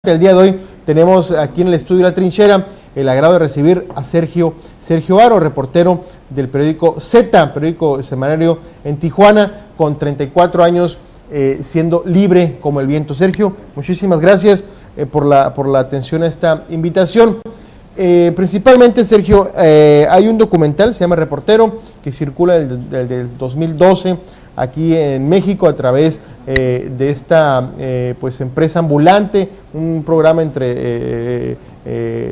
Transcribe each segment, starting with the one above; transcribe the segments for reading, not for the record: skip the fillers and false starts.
El día de hoy tenemos aquí en el estudio La Trinchera el agrado de recibir a Sergio Haro, reportero del periódico Z, periódico semanario en Tijuana, con 34 años siendo libre como el viento. Sergio, muchísimas gracias por la atención a esta invitación. Principalmente, Sergio, hay un documental, se llama Reportero, que circula del 2012 aquí en México a través de esta pues empresa ambulante, un programa entre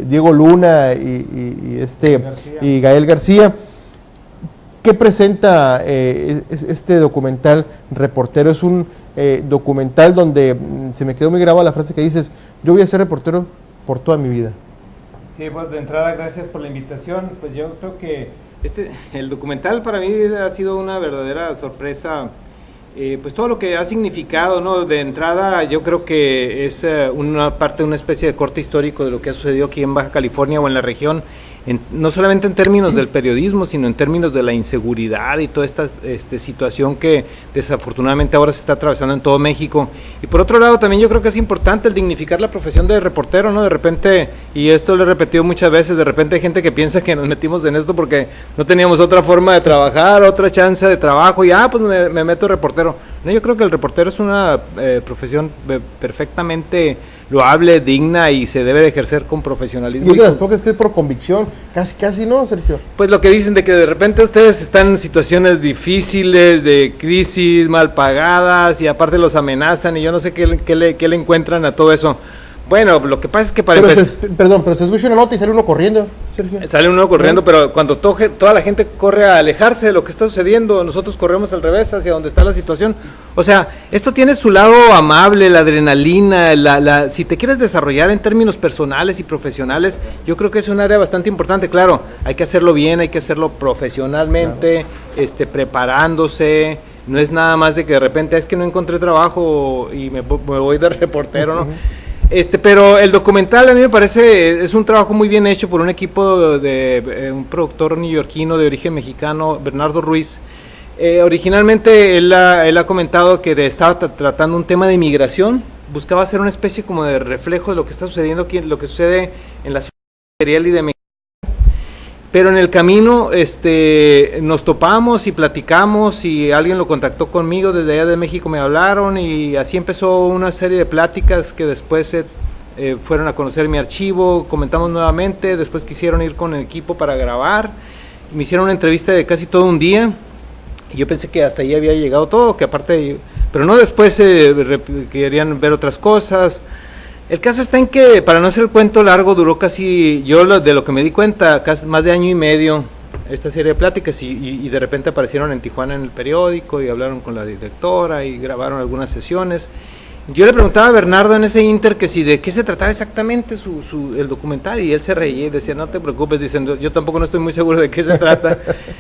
Diego Luna y Gael García. ¿Qué presenta este documental Reportero? Es un documental donde se me quedó muy grabada la frase que dices: yo voy a ser reportero por toda mi vida. Sí, pues de entrada, gracias por la invitación. Pues yo creo que el documental para mí ha sido una verdadera sorpresa, pues todo lo que ha significado, ¿no? De entrada, yo creo que es una parte de una especie de corte histórico de lo que ha sucedido aquí en Baja California o en la región, no solamente en términos del periodismo, sino en términos de la inseguridad y toda esta situación que desafortunadamente ahora se está atravesando en todo México. Y por otro lado, también yo creo que es importante el dignificar la profesión de reportero, ¿no? De repente, y esto lo he repetido muchas veces, de repente hay gente que piensa que nos metimos en esto porque no teníamos otra forma de trabajar, otra chance de trabajo, y pues me meto reportero. No, yo creo que el reportero es una profesión perfectamente loable, digna, y se debe de ejercer con profesionalismo. Y es de las pocas que es por convicción, casi no, Sergio. Pues lo que dicen de que de repente ustedes están en situaciones difíciles, de crisis, mal pagadas, y aparte los amenazan, y yo no sé qué le encuentran a todo eso. Bueno, lo que pasa es que pero se escucha una nota y sale uno corriendo, Sergio. Sale uno corriendo, pero cuando toda la gente corre a alejarse de lo que está sucediendo, nosotros corremos al revés, hacia donde está la situación. O sea, esto tiene su lado amable, la adrenalina, si te quieres desarrollar en términos personales y profesionales, yo creo que es un área bastante importante. Claro, hay que hacerlo bien, hay que hacerlo profesionalmente, claro. Preparándose. No es nada más de que de repente es que no encontré trabajo y me voy de reportero, ¿no? Pero el documental a mí me parece es un trabajo muy bien hecho por un equipo de un productor neoyorquino de origen mexicano, Bernardo Ruiz. Originalmente él ha comentado que estaba tratando un tema de migración, buscaba hacer una especie como de reflejo de lo que está sucediendo aquí, lo que sucede en la sociedad material y de México. Pero en el camino nos topamos y platicamos, y alguien lo contactó conmigo desde allá de México, me hablaron, y así empezó una serie de pláticas que después fueron a conocer mi archivo, comentamos nuevamente, después quisieron ir con el equipo para grabar, me hicieron una entrevista de casi todo un día, y yo pensé que hasta ahí había llegado todo, que aparte, pero no, después querían ver otras cosas. El caso está en que, para no hacer el cuento largo, duró casi, de lo que me di cuenta, casi más de año y medio esta serie de pláticas, y de repente aparecieron en Tijuana en el periódico y hablaron con la directora y grabaron algunas sesiones. Yo le preguntaba a Bernardo en ese inter que si de qué se trataba exactamente el documental, y él se reía y decía: no te preocupes, diciendo, yo tampoco no estoy muy seguro de qué se trata.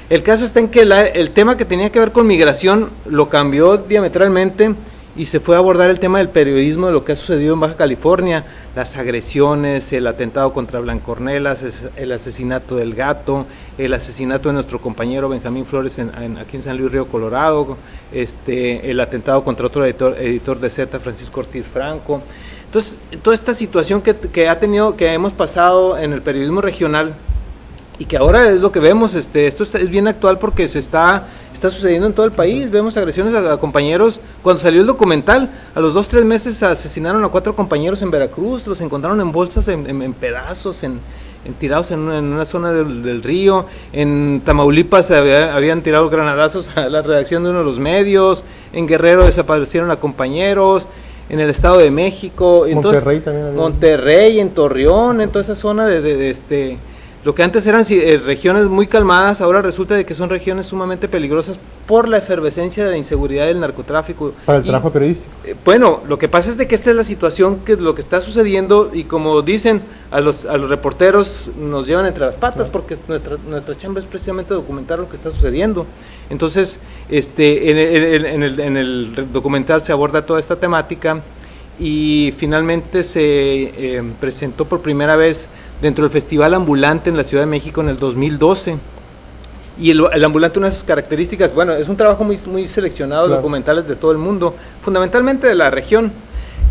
El caso está en que el tema que tenía que ver con migración lo cambió diametralmente, y se fue a abordar el tema del periodismo, de lo que ha sucedido en Baja California, las agresiones, el atentado contra Blancornelas, el asesinato del gato, el asesinato de nuestro compañero Benjamín Flores aquí en San Luis Río Colorado, el atentado contra otro editor de Z, Francisco Ortiz Franco. Entonces, toda esta situación que hemos pasado en el periodismo regional, y que ahora es lo que vemos, esto es bien actual porque está sucediendo en todo el país. Vemos agresiones a compañeros. Cuando salió el documental, a los 2-3 meses asesinaron a 4 compañeros en Veracruz, los encontraron en bolsas, en pedazos, tirados en una zona del río. En Tamaulipas habían tirado granadazos a la redacción de uno de los medios. En Guerrero desaparecieron a compañeros. En el Estado de México, Monterrey también. Monterrey, en Torreón, en toda esa zona lo que antes eran regiones muy calmadas, ahora resulta de que son regiones sumamente peligrosas por la efervescencia de la inseguridad del narcotráfico. Para el trabajo periodístico. Bueno, lo que pasa es de que esta es la situación, que lo que está sucediendo, y como dicen, a los reporteros nos llevan entre las patas, claro, porque nuestra chamba es precisamente documentar lo que está sucediendo. Entonces, en el documental se aborda toda esta temática, y finalmente se presentó por primera vez dentro del Festival Ambulante en la Ciudad de México en el 2012. Y el Ambulante, una de sus características, bueno, es un trabajo muy seleccionado, claro, de documentales de todo el mundo, fundamentalmente de la región,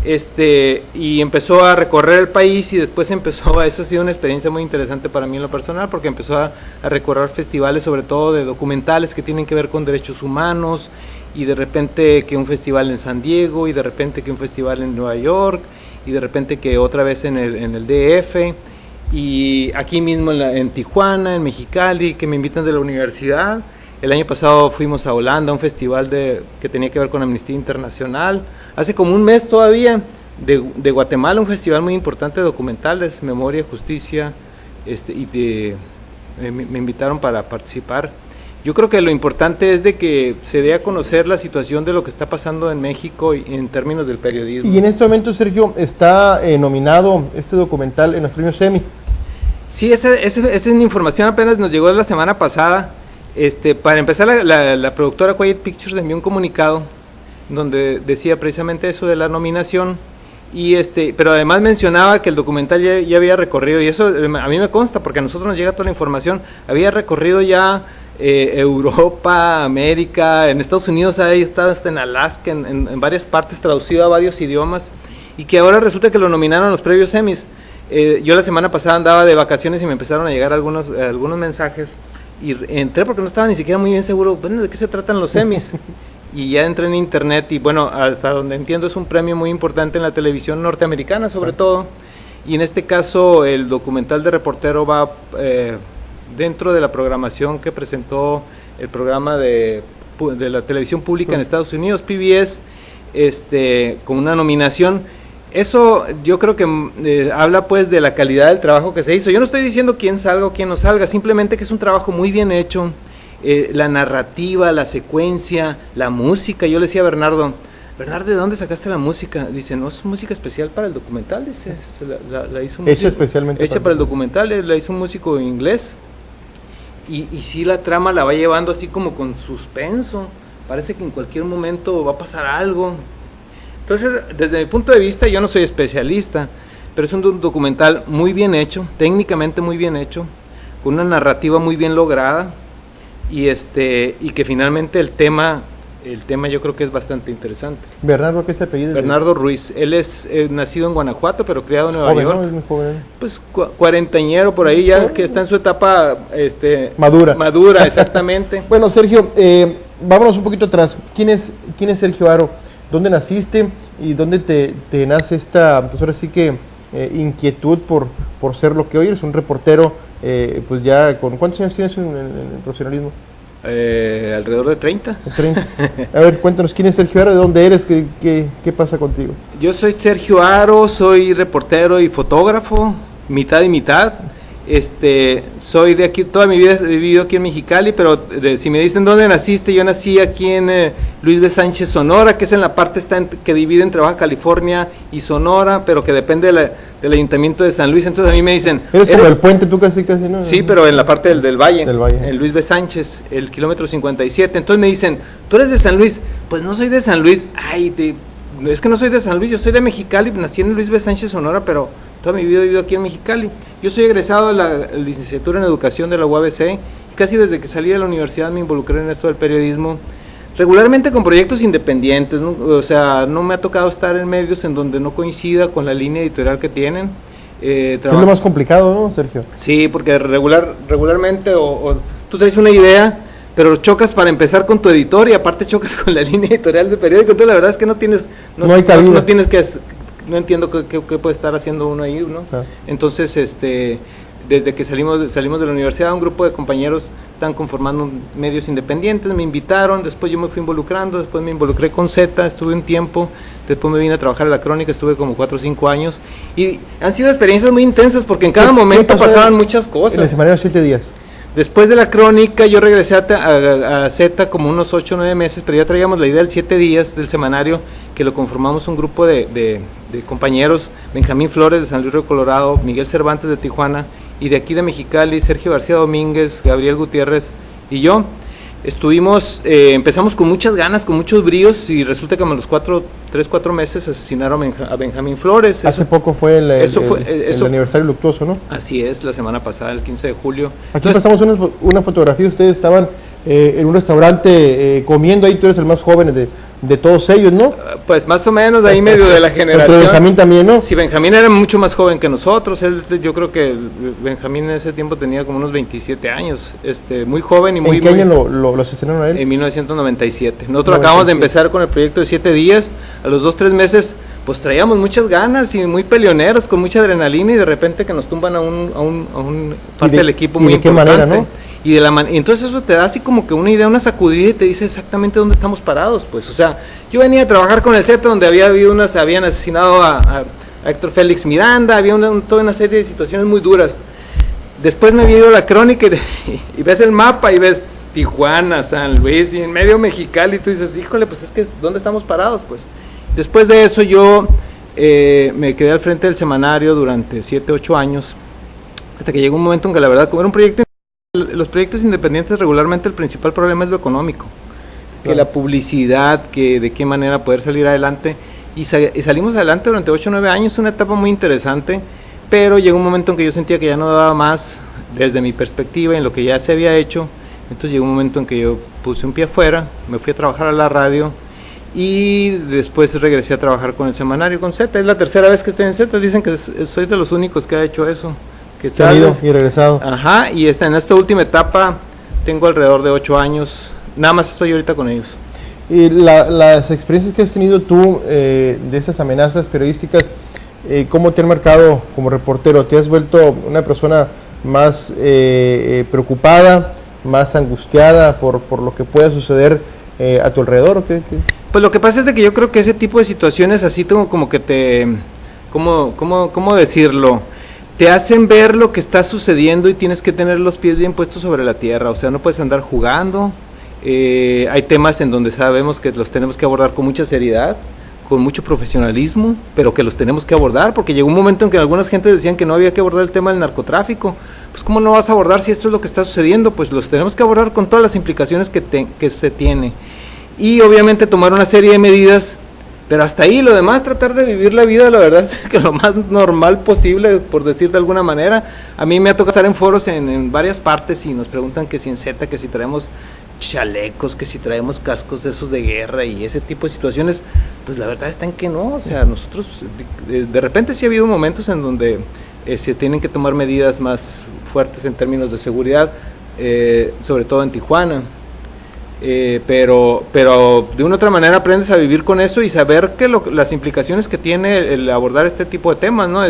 y empezó a recorrer el país y después eso ha sido una experiencia muy interesante para mí en lo personal, porque empezó a recorrer festivales, sobre todo de documentales que tienen que ver con derechos humanos, y de repente que un festival en San Diego, y de repente que un festival en Nueva York, y de repente que otra vez en el DF, y aquí mismo en Tijuana, en Mexicali, que me invitan de la universidad. El año pasado fuimos a Holanda, a un festival que tenía que ver con Amnistía Internacional. Hace como un mes todavía, de Guatemala, un festival muy importante de documentales, Memoria, Justicia, me invitaron para participar. Yo creo que lo importante es de que se dé a conocer la situación de lo que está pasando en México en términos del periodismo. Y en este momento, Sergio, está nominado este documental en los premios Emmy. Sí, esa información apenas nos llegó la semana pasada. Para empezar, la productora Quiet Pictures envió un comunicado donde decía precisamente eso de la nominación, pero además mencionaba que el documental ya había recorrido, y eso a mí me consta porque a nosotros nos llega toda la información, había recorrido ya Europa, América, en Estados Unidos ha estado hasta en Alaska, en varias partes, traducido a varios idiomas, y que ahora resulta que lo nominaron a los premios Emmys. Yo la semana pasada andaba de vacaciones y me empezaron a llegar algunos mensajes, y entré porque no estaba ni siquiera muy bien seguro, bueno, ¿de qué se tratan los Emmys? Y ya entré en internet y bueno, hasta donde entiendo es un premio muy importante en la televisión norteamericana sobre todo, y en este caso el documental de Reportero va dentro de la programación que presentó el programa de la televisión pública en Estados Unidos, PBS, con una nominación. Eso yo creo que habla pues de la calidad del trabajo que se hizo. Yo no estoy diciendo quién salga o quién no salga, simplemente que es un trabajo muy bien hecho, la narrativa, la secuencia, la música. Yo le decía a Bernardo, ¿de dónde sacaste la música? Dice, no, es música especial para el documental, dice, la hizo hecha especialmente hecha para el documental, la hizo un músico inglés, y sí, la trama la va llevando así como con suspenso, parece que en cualquier momento va a pasar algo. Entonces, desde mi punto de vista, yo no soy especialista, pero es un documental muy bien hecho, técnicamente muy bien hecho, con una narrativa muy bien lograda, y que finalmente el tema yo creo que es bastante interesante. ¿Bernardo qué es apellido? Bernardo Ruiz. Él es nacido en Guanajuato, pero criado en Nueva York. ¿No? Es muy joven. Pues cuarentañero por ahí, ya que está en su etapa madura, exactamente. Bueno, Sergio, vámonos un poquito atrás. ¿Quién es Sergio Haro? ¿Dónde naciste y dónde te nace esta, pues ahora sí que inquietud por ser lo que hoy eres, un reportero, pues ya con ¿cuántos años tienes en el profesionalismo? Alrededor de 30. 30. A ver, cuéntanos, ¿quién es Sergio Haro? ¿De dónde eres? ¿Qué pasa contigo? Yo soy Sergio Haro, soy reportero y fotógrafo, mitad y mitad. Soy de aquí, toda mi vida he vivido aquí en Mexicali, pero si me dicen dónde naciste, yo nací aquí en Luis B. Sánchez, Sonora, que es en la parte que divide entre Baja California y Sonora, pero que depende del Ayuntamiento de San Luis. Entonces a mí me dicen... ¿Eres como el puente tú casi, ¿no? Sí, pero en la parte del valle, en Luis B. Sánchez, el kilómetro 57. Entonces me dicen, ¿tú eres de San Luis? Pues no soy de San Luis. Es que no soy de San Luis, yo soy de Mexicali, nací en Luis B. Sánchez, Sonora, pero toda mi vida he vivido aquí en Mexicali. Yo soy egresado de la licenciatura en Educación de la UABC, y casi desde que salí de la universidad me involucré en esto del periodismo, regularmente con proyectos independientes, ¿no? O sea, no me ha tocado estar en medios en donde no coincida con la línea editorial que tienen. Es lo más complicado, ¿no, Sergio? Sí, porque regularmente tú traes una idea, pero chocas para empezar con tu editor y aparte chocas con la línea editorial del periódico. Entonces la verdad es que no hay cabida. No tienes que... No entiendo qué puede estar haciendo uno ahí, ¿no? Ah. Entonces, desde que salimos de la universidad, un grupo de compañeros están conformando medios independientes, me invitaron, después yo me fui involucrando, después me involucré con Z, estuve un tiempo, después me vine a trabajar en La Crónica, estuve como 4 o 5 años, y han sido experiencias muy intensas porque en cada momento pasaban muchas cosas. En el semanario 7 días. Después de La Crónica yo regresé a Z como unos 8 o 9 meses, pero ya traíamos la idea del 7 días del semanario, que lo conformamos un grupo de compañeros, Benjamín Flores de San Luis Río Colorado, Miguel Cervantes de Tijuana, y de aquí de Mexicali, Sergio García Domínguez, Gabriel Gutiérrez y yo. Empezamos con muchas ganas, con muchos bríos, y resulta que a los 3-4 meses asesinaron a Benjamín Flores. Hace poco fue el aniversario luctuoso, ¿no? Así es, la semana pasada, el 15 de julio. Aquí pasamos una fotografía, ustedes estaban en un restaurante comiendo, ahí tú eres el más joven de de todos ellos, ¿no? Pues más o menos ahí medio de la generación. Pero Benjamín también, ¿no? Sí, Benjamín era mucho más joven que nosotros. Yo creo que Benjamín en ese tiempo tenía como unos 27 años, muy joven y muy... ¿En qué año lo asesinaron a él? En 1997. Nosotros acabamos de empezar con el proyecto de 7 días. A los 2-3 meses, pues traíamos muchas ganas y muy peleoneros, con mucha adrenalina, y de repente que nos tumban a un parte del equipo muy importante. ¿De qué manera, no? Y entonces eso te da así como que una idea, una sacudida, y te dice exactamente dónde estamos parados, pues. O sea, yo venía a trabajar con el Z, donde habían asesinado a Héctor Félix Miranda, había toda una serie de situaciones muy duras. Después me había ido a la crónica y ves el mapa y ves Tijuana, San Luis, y en medio Mexicali, y tú dices, híjole, pues es que ¿dónde estamos parados? Pues después de eso yo me quedé al frente del semanario durante 7-8 años, hasta que llegó un momento en que la verdad, como era un proyecto, los proyectos independientes regularmente el principal problema es lo económico, que la publicidad, que de qué manera poder salir adelante, y salimos adelante durante 8 o 9 años, una etapa muy interesante, pero llegó un momento en que yo sentía que ya no daba más desde mi perspectiva en lo que ya se había hecho. Entonces llegó un momento en que yo puse un pie afuera, me fui a trabajar a la radio y después regresé a trabajar con el semanario, con Z. Es la tercera vez que estoy en Z, dicen que soy de los únicos que ha hecho eso. Que ha ido y regresado. Ajá, y en esta última etapa tengo alrededor de 8 años, nada más estoy ahorita con ellos. Y las experiencias que has tenido tú de esas amenazas periodísticas, ¿cómo te han marcado como reportero? ¿Te has vuelto una persona más preocupada, más angustiada por lo que pueda suceder a tu alrededor? ¿O qué? Pues lo que pasa es de que yo creo que ese tipo de situaciones así como que ¿cómo decirlo? Te hacen ver lo que está sucediendo y tienes que tener los pies bien puestos sobre la tierra, o sea, no puedes andar jugando. Hay temas en donde sabemos que los tenemos que abordar con mucha seriedad, con mucho profesionalismo, pero que los tenemos que abordar, porque llegó un momento en que algunas gentes decían que no había que abordar el tema del narcotráfico. Pues ¿cómo no vas a abordar si esto es lo que está sucediendo? Pues los tenemos que abordar con todas las implicaciones que se tiene, y obviamente tomar una serie de medidas, pero hasta ahí. Lo demás, tratar de vivir la vida, la verdad, que lo más normal posible, por decir de alguna manera. A mí me ha tocado estar en foros en varias partes y nos preguntan que si en Z, que si traemos chalecos, que si traemos cascos de esos de guerra y ese tipo de situaciones. Pues la verdad está en que no, o sea, nosotros de repente sí ha habido momentos en donde se tienen que tomar medidas más fuertes en términos de seguridad, sobre todo en Tijuana. Pero de una u otra manera aprendes a vivir con eso y saber que las implicaciones que tiene el abordar este tipo de temas, ¿no?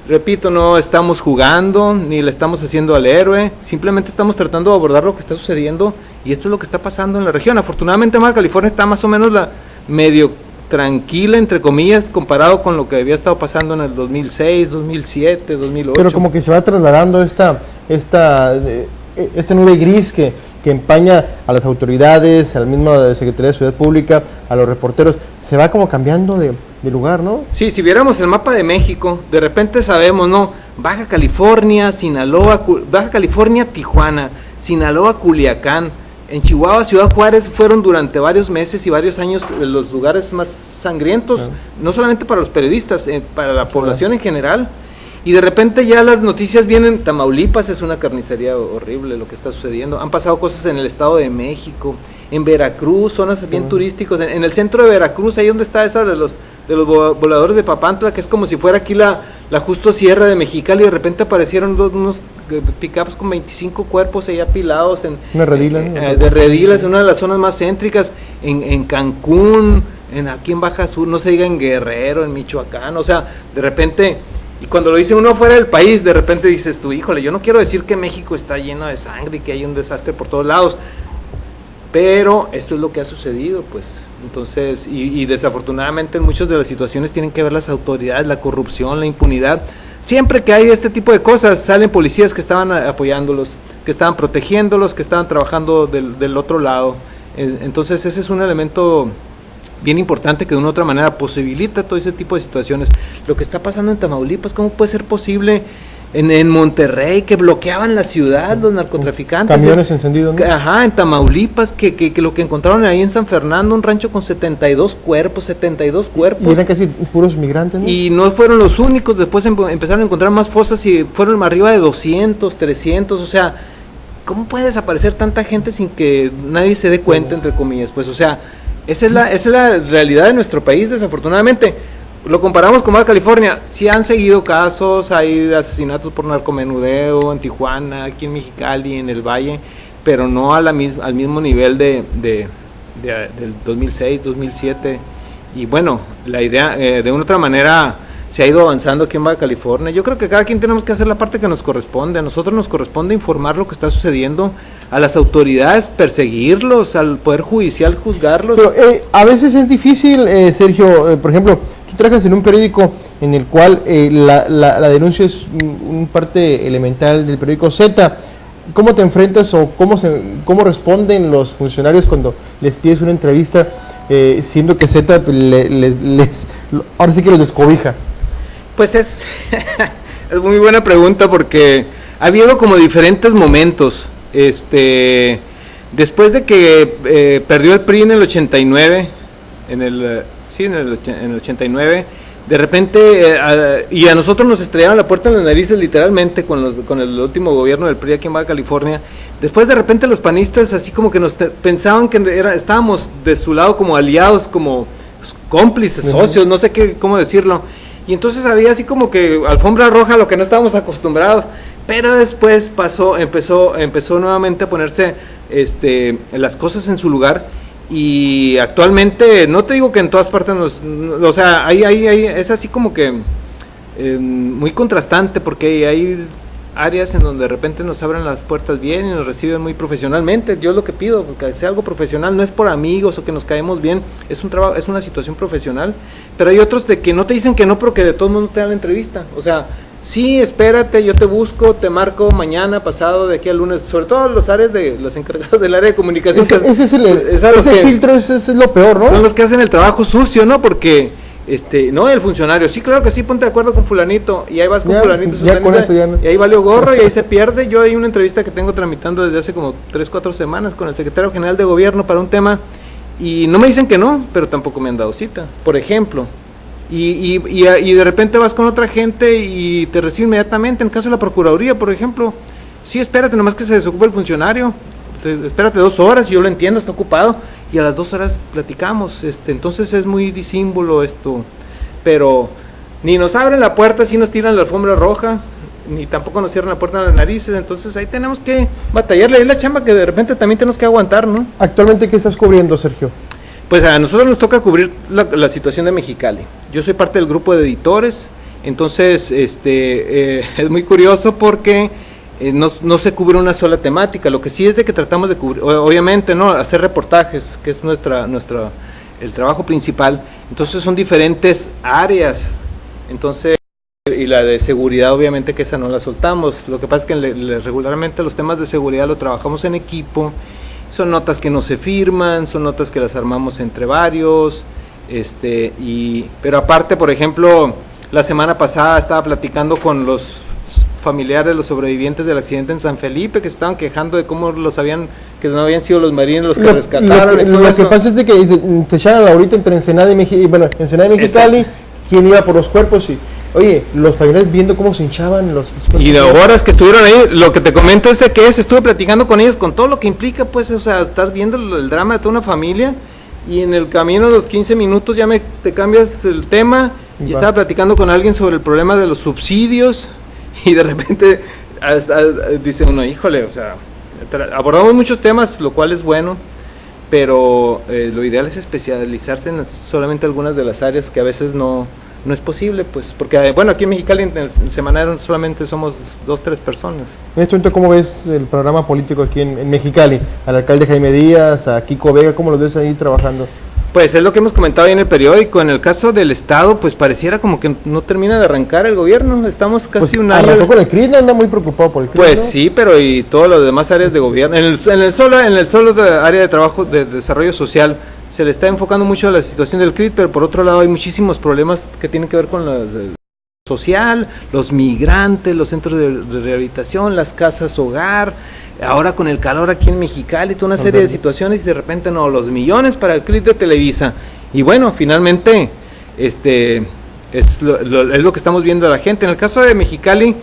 Repito, no estamos jugando ni le estamos haciendo al héroe, simplemente estamos tratando de abordar lo que está sucediendo, y esto es lo que está pasando en la región. Afortunadamente Baja California está más o menos medio tranquila, entre comillas, comparado con lo que había estado pasando en el 2006, 2007, 2008. Pero como que se va trasladando esta nube gris que empaña a las autoridades, al mismo Secretaría de Seguridad Pública, a los reporteros, se va como cambiando de lugar, ¿no? Sí, si viéramos el mapa de México, de repente sabemos, ¿no? Baja California, Sinaloa, Baja California, Tijuana, Sinaloa, Culiacán, en Chihuahua, Ciudad Juárez, fueron durante varios meses y varios años los lugares más sangrientos, no solamente para los periodistas, para la población en general. Y de repente ya las noticias vienen. Tamaulipas es una carnicería horrible lo que está sucediendo. Han pasado cosas en el Estado de México, en Veracruz, zonas bien turísticas, en el centro de Veracruz, ahí donde está esa de los voladores de Papantla, que es como si fuera aquí la Justo Sierra de Mexicali, y de repente aparecieron unos pickups con 25 cuerpos ahí apilados en de redilas, en una de las zonas más céntricas, en Cancún, aquí en Baja Sur, no se diga en Guerrero, en Michoacán, o sea, de repente. Y cuando lo dice uno fuera del país, de repente dices tú, híjole, yo no quiero decir que México está lleno de sangre y que hay un desastre por todos lados, pero esto es lo que ha sucedido, pues. Entonces, y desafortunadamente en muchas de las situaciones tienen que ver las autoridades, la corrupción, la impunidad. Siempre que hay este tipo de cosas, salen policías que estaban apoyándolos, que estaban protegiéndolos, que estaban trabajando del otro lado. Entonces ese es un elemento bien importante que de una u otra manera posibilita todo ese tipo de situaciones. Lo que está pasando en Tamaulipas, ¿cómo puede ser posible? En Monterrey, que bloqueaban la ciudad los narcotraficantes. Camiones encendidos, ¿no? Ajá, en Tamaulipas, que lo que encontraron ahí en San Fernando, un rancho con 72 cuerpos. Y eran casi puros migrantes, ¿no? Y no fueron los únicos, después empezaron a encontrar más fosas y fueron arriba de 200, 300, o sea, ¿cómo puede desaparecer tanta gente sin que nadie se dé cuenta, entre comillas? Pues, o sea, Esa es la realidad de nuestro país, desafortunadamente. Lo comparamos con Baja California, sí han seguido casos, hay asesinatos por narcomenudeo en Tijuana, aquí en Mexicali, en el Valle, pero no al mismo nivel del 2006, 2007. Y bueno, la idea, de una otra manera, se ha ido avanzando aquí en Baja California. Yo creo que cada quien tenemos que hacer la parte que nos corresponde. A nosotros nos corresponde informar lo que está sucediendo, a las autoridades perseguirlos, al Poder Judicial juzgarlos. Pero a veces es difícil, Sergio, por ejemplo, tú trabajas en un periódico en el cual la denuncia es un parte elemental del periódico Z. ¿Cómo te enfrentas o cómo responden los funcionarios cuando les pides una entrevista, siendo que Z ahora sí que los descobija? Pues es muy buena pregunta, porque ha habido como diferentes momentos. Después de que perdió el PRI en el 89, en el 89, de repente, y a nosotros nos estrellaron la puerta en las narices literalmente con el último gobierno del PRI aquí en Baja California. Después de repente los panistas así como que pensaban que estábamos de su lado como aliados, como cómplices, socios, no sé cómo decirlo. Y entonces había así como que alfombra roja, lo que no estábamos acostumbrados. Pero después empezó nuevamente a ponerse las cosas en su lugar, y actualmente, no te digo que en todas partes o sea, es así como que muy contrastante, porque hay áreas en donde de repente nos abren las puertas bien y nos reciben muy profesionalmente. Yo lo que pido, que sea algo profesional, no es por amigos o que nos caemos bien, es un trabajo, es una situación profesional. Pero hay otros de que no te dicen que no, pero que de todo mundo te dan la entrevista. O sea, sí, espérate, yo te busco, te marco mañana, pasado, de aquí al lunes, sobre todo los áreas los encargados del área de comunicación. Ese filtro es lo peor, ¿no? Son los que hacen el trabajo sucio, ¿no? Porque, no el funcionario, sí, claro que sí, ponte de acuerdo con fulanito, y ahí vas con fulanito, con eso ya no. Y ahí valió gorro, y ahí se pierde. Yo hay una entrevista que tengo tramitando desde hace como 3-4 semanas con el secretario general de gobierno para un tema, y no me dicen que no, pero tampoco me han dado cita, por ejemplo. Y de repente vas con otra gente y te recibe inmediatamente. En el caso de la Procuraduría, por ejemplo, sí, espérate, nomás que se desocupe el funcionario, espérate 2 horas, yo lo entiendo, está ocupado, y a las 2 horas platicamos. Entonces es muy disímbolo esto, pero ni nos abren la puerta, si nos tiran la alfombra roja, ni tampoco nos cierran la puerta en las narices. Entonces ahí tenemos que batallarle, es la chamba que de repente también tenemos que aguantar, ¿no? Actualmente, ¿qué estás cubriendo, Sergio? Pues a nosotros nos toca cubrir la situación de Mexicali. Yo soy parte del grupo de editores, entonces es muy curioso porque no se cubre una sola temática. Lo que sí es de que tratamos de cubrir, obviamente, ¿no?, hacer reportajes, que es el trabajo principal. Entonces son diferentes áreas. Entonces, y la de seguridad, obviamente que esa no la soltamos. Lo que pasa es que regularmente los temas de seguridad lo trabajamos en equipo. Son notas que no se firman, son notas que las armamos entre varios, pero aparte, por ejemplo, la semana pasada estaba platicando con los familiares de los sobrevivientes del accidente en San Felipe, que se estaban quejando de cómo que no habían sido los marines los que rescataron. Lo que pasa es de que te echaron ahorita entre Ensenada y Mexicali, quién iba por los cuerpos, y oye, los familiares viendo cómo se hinchaban los cuerpos. Y de horas que estuvieron ahí, lo que te comento es de que estuve platicando con ellos, con todo lo que implica, pues, o sea, estar viendo el drama de toda una familia, y en el camino, a los 15 minutos, ya te cambias el tema, y estaba platicando con alguien sobre el problema de los subsidios, y de repente dice uno, híjole, o sea, abordamos muchos temas, lo cual es bueno, pero lo ideal es especializarse en solamente algunas de las áreas, que a veces no es posible, pues, porque, bueno, aquí en Mexicali en el semanario solamente somos 2-3 personas. En este momento, ¿cómo ves el panorama político aquí en Mexicali? Al alcalde Jaime Díaz, a Kiko Vega, ¿cómo los ves ahí trabajando? Pues es lo que hemos comentado ahí en el periódico. En el caso del Estado, pues pareciera como que no termina de arrancar el gobierno. Estamos casi un año. Arrancó con el CRIT, anda muy preocupado por el CRIT. Pues ¿no? Sí, pero y todas las demás áreas de gobierno. En el solo área de trabajo de desarrollo social se le está enfocando mucho a la situación del CRIT, pero por otro lado hay muchísimos problemas que tienen que ver con la social, los migrantes, los centros de rehabilitación, las casas hogar. Ahora con el calor aquí en Mexicali, toda una serie de situaciones, y de repente los millones para el CRIT de Televisa. Y bueno, finalmente, es lo que estamos viendo a la gente. En el caso de Mexicali,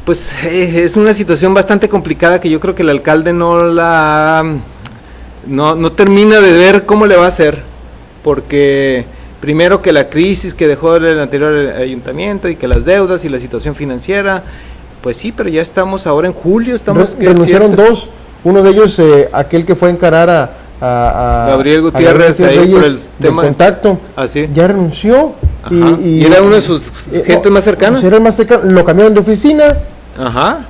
pues es una situación bastante complicada que yo creo que el alcalde no la no termina de ver cómo le va a hacer, porque primero que la crisis que dejó el anterior ayuntamiento y que las deudas y la situación financiera, pues sí, pero ya estamos ahora en julio, renunciaron dos, uno de ellos aquel que fue a encarar a Gabriel Gutiérrez ahí Reyes por el tema contacto, ya renunció y era uno de sus gentes más cercanas. Era el más cercano, lo cambiaron de oficina.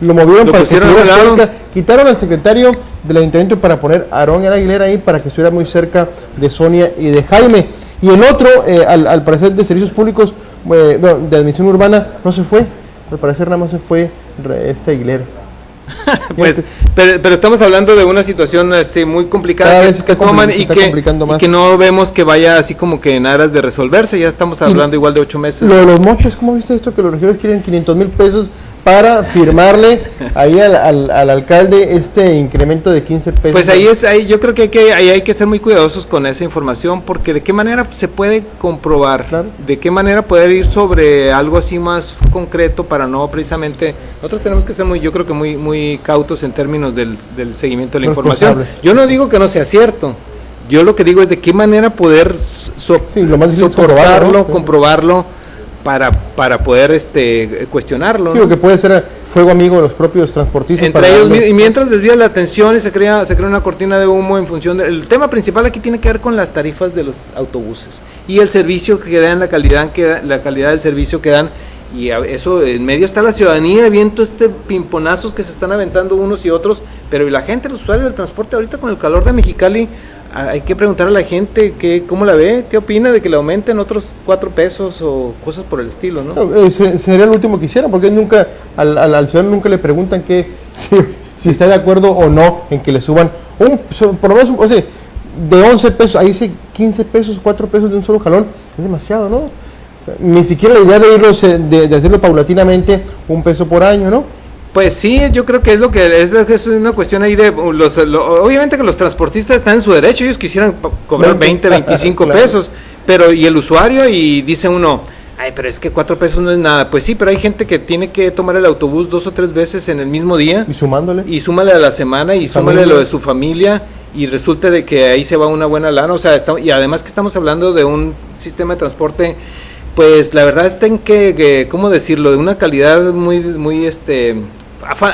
Lo movieron para que estuviera cerca, quitaron al secretario del ayuntamiento para poner a Aarón Aguilera ahí para que estuviera muy cerca de Sonia y de Jaime. Y el otro, al parecer de servicios públicos, de admisión urbana, no se fue, al parecer nada más se fue Aguilera. Pues, pero estamos hablando de una situación muy complicada. Cada vez se está complicando más. Y que no vemos que vaya así como que en aras de resolverse, ya estamos hablando igual de 8 meses. Lo de los moches, ¿cómo viste esto? Que los regidores quieren 500,000 pesos para firmarle ahí al alcalde este incremento de 15 pesos. Pues ahí yo creo que hay que ser muy cuidadosos con esa información, porque de qué manera se puede comprobar, de qué manera poder ir sobre algo así más concreto para no precisamente, nosotros tenemos que ser yo creo que muy cautos en términos del seguimiento de la información. Yo no digo que no sea cierto, yo lo que digo es de qué manera poder lo más difícil es comprobarlo para poder cuestionarlo. Sí, ¿no? Lo que puede ser fuego amigo de los propios transportistas. Entre ellos, y mientras desvía la atención y se crea una cortina de humo en función el tema principal aquí tiene que ver con las tarifas de los autobuses y el servicio que dan, la calidad del servicio que dan, y eso en medio está la ciudadanía viendo pimponazos que se están aventando unos y otros, pero y la gente, el usuario del transporte ahorita con el calor de Mexicali, hay que preguntar a la gente cómo la ve, qué opina de que le aumenten otros 4 pesos o cosas por el estilo, ¿no? Sería el último que hicieran, porque nunca al ciudadano nunca le preguntan si está de acuerdo o no en que le suban por lo menos, o sea, de 11 pesos, ahí dice 15 pesos, 4 pesos de un solo jalón, es demasiado, ¿no? O sea, ni siquiera la idea de irlos, de hacerlo paulatinamente, 1 peso por año, ¿no? Pues sí, yo creo que es una cuestión ahí de obviamente que los transportistas están en su derecho, ellos quisieran cobrar 20, 25 pesos, pero y el usuario, y dice uno, ay, pero es que 4 pesos no es nada. Pues sí, pero hay gente que tiene que tomar el autobús 2 o 3 veces en el mismo día. Y sumándole. Y súmale a la semana, y súmale lo de su familia, y resulta de que ahí se va una buena lana, o sea, y además que estamos hablando de un sistema de transporte, pues la verdad está en que ¿cómo decirlo? De una calidad muy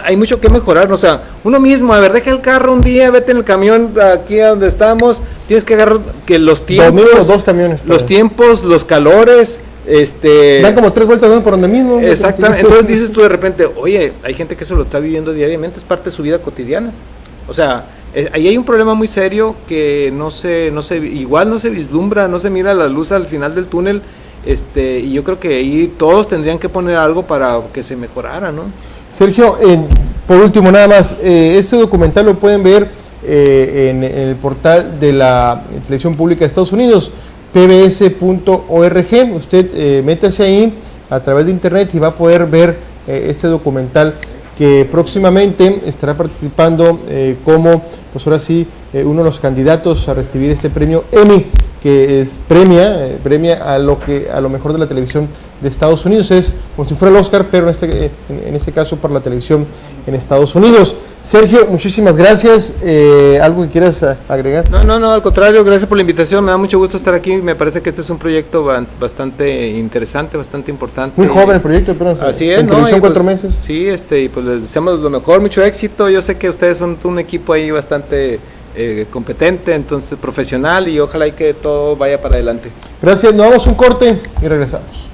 hay mucho que mejorar, o sea, uno mismo, a ver, deja el carro un día, vete en el camión aquí a donde estamos, tienes que agarrar que los tiempos, los 2 camiones, los tiempos, los calores, dan como 3 vueltas por donde mismo. Exactamente, entonces dices tú de repente, oye, hay gente que eso lo está viviendo diariamente, es parte de su vida cotidiana, o sea, ahí hay un problema muy serio que igual no se vislumbra, no se mira la luz al final del túnel, y yo creo que ahí todos tendrían que poner algo para que se mejorara, ¿no? Sergio, por último nada más, este documental lo pueden ver en el portal de la Televisión Pública de Estados Unidos, pbs.org. Usted métase ahí a través de internet y va a poder ver este documental que próximamente estará participando como, pues ahora sí, uno de los candidatos a recibir este premio Emmy, que premia a lo mejor de la televisión de Estados Unidos. Es como si fuera el Oscar, pero en este caso para la televisión en Estados Unidos. Sergio, muchísimas gracias. ¿Algo que quieras agregar? No, al contrario, gracias por la invitación, me da mucho gusto estar aquí, me parece que este es un proyecto bastante interesante, bastante importante. Muy joven el proyecto, pero así es, en televisión 4 meses. Sí, y pues les deseamos lo mejor, mucho éxito, yo sé que ustedes son un equipo ahí bastante competente, entonces profesional, y ojalá y que todo vaya para adelante. Gracias, nos damos un corte y regresamos.